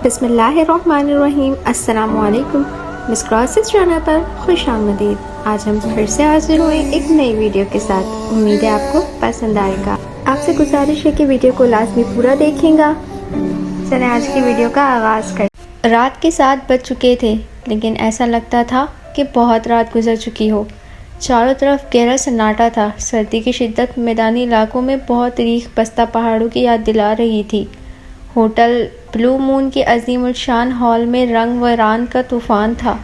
بسم اللہ الرحمن الرحیم۔ السلام علیکم، مس کراسز چینل پر خوش آمدید۔ آج ہم پھر سے حاضر ہوئے ایک نئی ویڈیو کے ساتھ۔ امید ہے آپ کو پسند آئے گا۔ آپ سے گزارش ہے کہ ویڈیو کو لازمی پورا دیکھیں گا۔ چلیں آج کی ویڈیو کا آغاز کریں۔ رات کے 7 بج چکے تھے، لیکن ایسا لگتا تھا کہ بہت رات گزر چکی ہو۔ چاروں طرف گہرا سناٹا تھا۔ سردی کی شدت میدانی علاقوں میں بہت ریخ بستہ پہاڑوں کی یاد دلا رہی تھی۔ ہوٹل بلو مون کے عظیم الشان ہال میں رنگ و ران کا طوفان تھا۔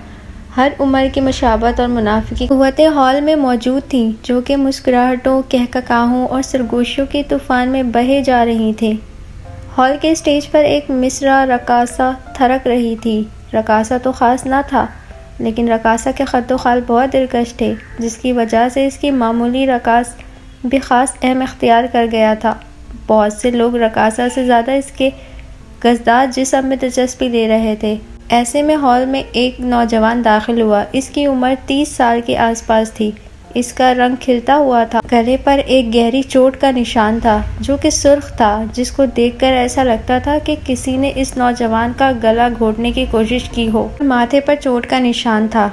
ہر عمر کی مشابہت اور منافقی قوتیں ہال میں موجود تھیں، جو کہ مسکراہٹوں، کہکہاؤں اور سرگوشیوں کے طوفان میں بہے جا رہی تھیں۔ ہال کے اسٹیج پر ایک مصرع رقاصہ تھرک رہی تھی۔ رقاصہ تو خاص نہ تھا، لیکن رقاصہ کے خط و خال بہت دلکش تھے، جس کی وجہ سے اس کی معمولی رقاص بھی خاص اہم اختیار کر گیا تھا۔ بہت سے لوگ رقاصہ سے زیادہ اس کے گزدار جسم میں دلچسپی لے رہے تھے۔ ایسے میں ہال میں ایک نوجوان داخل ہوا۔ اس کی عمر 30 سال کے آس پاس تھی۔ اس کا رنگ کھلتا ہوا تھا۔ گلے پر ایک گہری چوٹ کا نشان تھا، جو کہ سرخ تھا، جس کو دیکھ کر ایسا لگتا تھا کہ کسی نے اس نوجوان کا گلا گھونٹنے کی کوشش کی ہو۔ ماتھے پر چوٹ کا نشان تھا،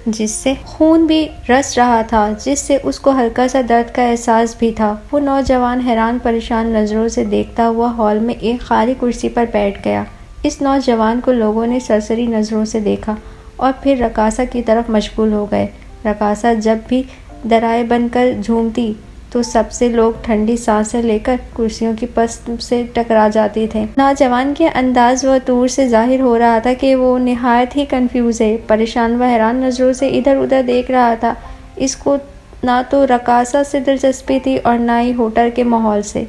جس سے خون بھی رس رہا تھا، جس سے اس کو ہلکا سا درد کا احساس بھی تھا۔ وہ نوجوان حیران پریشان نظروں سے دیکھتا ہوا ہال میں ایک خالی کرسی پر بیٹھ گیا۔ اس نوجوان کو لوگوں نے سرسری نظروں سے دیکھا اور پھر رقاصہ کی طرف مشغول ہو گئے۔ رقاصہ جب بھی درائے بن کر جھومتی تو سب سے لوگ ٹھنڈی سانسیں لے کر کرسیوں کی پشت سے ٹکرا جاتے تھے۔ نوجوان کے انداز و طور سے ظاہر ہو رہا تھا کہ وہ نہایت ہی کنفیوز ہے، پریشان و حیران نظروں سے ادھر ادھر دیکھ رہا تھا۔ اس کو نہ تو رقاصہ سے دلچسپی تھی اور نہ ہی ہوٹل کے ماحول سے۔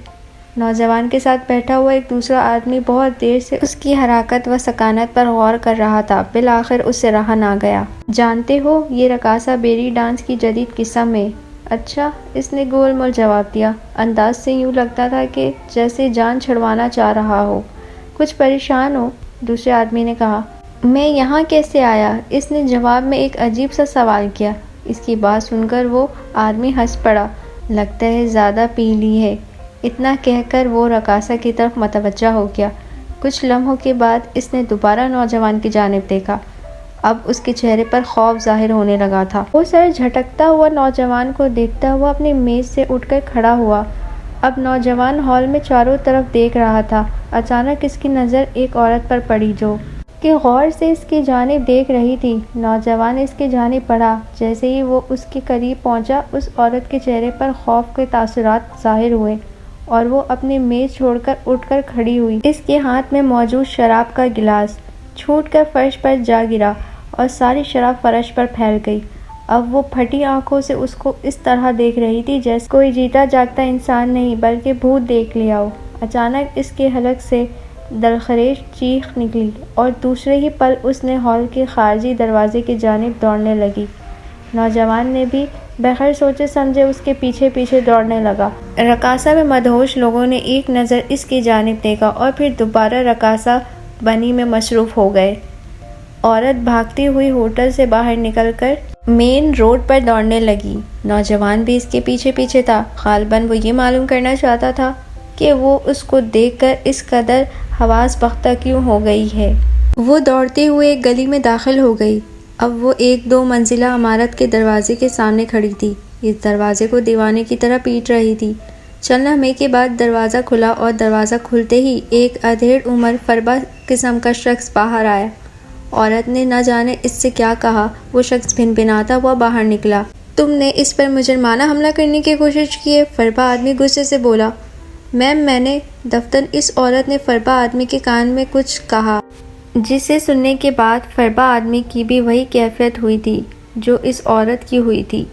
نوجوان کے ساتھ بیٹھا ہوا ایک دوسرا آدمی بہت دیر سے اس کی حرکات و سکانت پر غور کر رہا تھا۔ بالآخر اس سے رہا نہ گیا۔ جانتے ہو، یہ رقاصہ بیری ڈانس کی جدید قسم ہے۔ اچھا، اس نے گول مول جواب دیا، انداز سے یوں لگتا تھا کہ جیسے جان چھڑوانا چاہ رہا ہو۔ کچھ پریشان ہو؟ دوسرے آدمی نے کہا۔ میں یہاں کیسے آیا؟ اس نے جواب میں ایک عجیب سا سوال کیا۔ اس کی بات سن کر وہ آدمی ہنس پڑا۔ لگتا ہے زیادہ پی لی ہے۔ اتنا کہہ کر وہ رقاصہ کی طرف متوجہ ہو گیا۔ کچھ لمحوں کے بعد اس نے دوبارہ نوجوان کی جانب دیکھا۔ اب اس کے چہرے پر خوف ظاہر ہونے لگا تھا۔ وہ سر جھٹکتا ہوا نوجوان کو دیکھتا ہوا اپنی میز سے اٹھ کر کھڑا ہوا۔ اب نوجوان ہال میں چاروں طرف دیکھ رہا تھا۔ اچانک اس کی نظر ایک عورت پر پڑی، جو کہ غور سے اس کی جانب دیکھ رہی تھی۔ نوجوان اس کی جانب بڑھا۔ جیسے ہی وہ اس کے قریب پہنچا، اس عورت کے چہرے پر خوف کے تاثرات ظاہر ہوئے اور وہ اپنی میز چھوڑ کر اٹھ کر کھڑی ہوئی۔ اس کے ہاتھ میں موجود شراب کا گلاس چھوٹ کر فرش پر جا گرا اور ساری شراب فرش پر پھیل گئی۔ اب وہ پھٹی آنکھوں سے اس کو اس طرح دیکھ رہی تھی جیسے کوئی جیتا جاگتا انسان نہیں بلکہ بھوت دیکھ لیا ہو۔ اچانک اس کے حلق سے دلخراش چیخ نکلی اور دوسرے ہی پل اس نے ہال کے خارجی دروازے کی جانب دوڑنے لگی۔ نوجوان نے بھی بغیر سوچے سمجھے اس کے پیچھے پیچھے دوڑنے لگا۔ رقاصہ میں مدہوش لوگوں نے ایک نظر اس کی جانب دیکھا اور پھر دوبارہ رقاصہ بنی میں مصروف ہو گئے۔ عورت بھاگتی ہوئی ہوٹل سے باہر نکل کر مین روڈ پر دوڑنے لگی۔ نوجوان بھی اس کے پیچھے پیچھے تھا۔ غالباً وہ یہ معلوم کرنا چاہتا تھا کہ وہ اس کو دیکھ کر اس قدر حواس بختہ کیوں ہو گئی ہے۔ وہ دوڑتے ہوئے ایک گلی میں داخل ہو گئی۔ اب وہ ایک 2 منزلہ عمارت کے دروازے کے سامنے کھڑی تھی۔ اس دروازے کو دیوانے کی طرح پیٹ رہی تھی۔ چند لمحے کے بعد دروازہ کھلا اور دروازہ کھلتے ہی ایک ادھیڑ عمر فربا قسم کا شخص باہر آیا۔ عورت نے نہ جانے اس سے کیا کہا۔ وہ شخص بھنبھناتا ہوا باہر نکلا۔ تم نے اس پر مجرمانہ حملہ کرنے کی کوشش کی ہے؟ فربا آدمی غصے سے بولا۔ میم، میں نے دفتر اس عورت نے فربا آدمی کے کان میں کچھ کہا، جسے سننے کے بعد فربا آدمی کی بھی وہی کیفیت ہوئی تھی جو اس عورت کی ہوئی تھی۔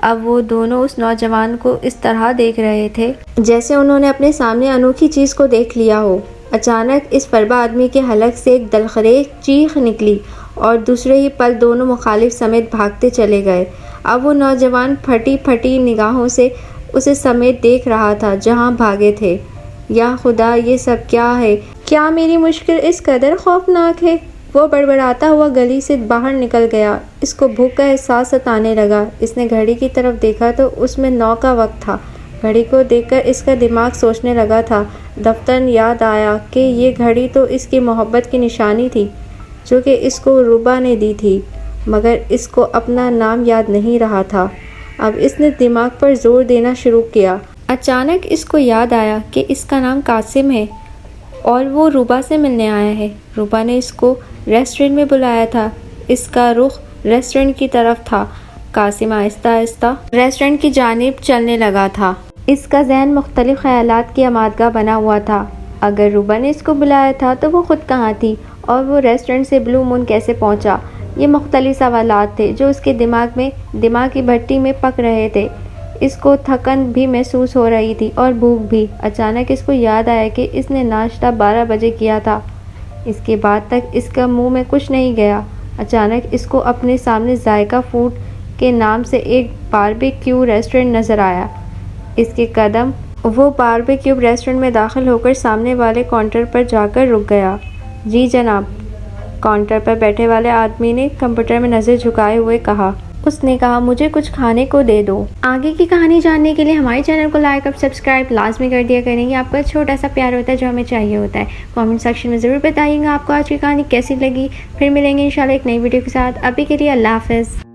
اب وہ دونوں اس نوجوان کو اس طرح دیکھ رہے تھے جیسے انہوں نے اپنے سامنے انوکھی چیز کو دیکھ لیا ہو۔ اچانک اس فربا آدمی کے حلق سے ایک دلخراش چیخ نکلی اور دوسرے ہی پل دونوں مخالف سمیت بھاگتے چلے گئے۔ اب وہ نوجوان پھٹی پھٹی نگاہوں سے اسے سمیت دیکھ رہا تھا جہاں بھاگے تھے۔ یا خدا، یہ سب کیا ہے؟ کیا میری مشکل اس قدر خوفناک ہے؟ وہ بڑبڑاتا ہوا گلی سے باہر نکل گیا۔ اس کو بھوک کا احساس ستانے لگا۔ اس نے گھڑی کی طرف دیکھا تو اس میں 9 کا وقت تھا۔ گھڑی کو دیکھ کر اس کا دماغ سوچنے لگا تھا۔ دفتراً یاد آیا کہ یہ گھڑی تو اس کی محبت کی نشانی تھی جو کہ اس کو روبا نے دی تھی، مگر اس کو اپنا نام یاد نہیں رہا تھا۔ اب اس نے دماغ پر زور دینا شروع کیا۔ اچانک اس کو یاد آیا کہ اس کا نام قاسم ہے اور وہ روبا سے ملنے آیا ہے۔ روبا نے اس کو ریسٹورنٹ میں بلایا تھا۔ اس کا رخ ریسٹورنٹ کی طرف تھا۔ قاسم آہستہ آہستہ ریسٹورنٹ کی جانب چلنے لگا تھا۔ اس کا ذہن مختلف خیالات کی آمادگاہ بنا ہوا تھا۔ اگر روبا نے اس کو بلایا تھا تو وہ خود کہاں تھی اور وہ ریسٹورنٹ سے بلو مون کیسے پہنچا؟ یہ مختلف سوالات تھے جو اس کے دماغ کی بھٹی میں پک رہے تھے۔ اس کو تھکن بھی محسوس ہو رہی تھی اور بھوک بھی۔ اچانک اس کو یاد آیا کہ اس نے ناشتہ 12 بجے کیا تھا۔ اس کے بعد تک اس کا منہ میں کچھ نہیں گیا۔ اچانک اس کو اپنے سامنے ذائقہ فوڈ کے نام سے ایک باربیکیو ریسٹورنٹ نظر آیا۔ اس کے قدم وہ باربیکیو ریسٹورنٹ میں داخل ہو کر سامنے والے کاؤنٹر پر جا کر رک گیا۔ جی جناب، کاؤنٹر پر بیٹھے والے آدمی نے کمپیوٹر میں نظر جھکائے ہوئے کہا۔ اس نے کہا، مجھے کچھ کھانے کو دے دو۔ آگے کی کہانی جاننے کے لیے ہمارے چینل کو لائک اور سبسکرائب لازمی کر دیا کریں۔ یہ آپ کا چھوٹا سا پیار ہوتا ہے جو ہمیں چاہیے ہوتا ہے۔ کامنٹ سیکشن میں ضرور بتائیے گا آپ کو آج کی کہانی کیسی لگی۔ پھر ملیں گے انشاءاللہ ایک نئی ویڈیو کے ساتھ۔ ابھی کے لیے اللہ حافظ۔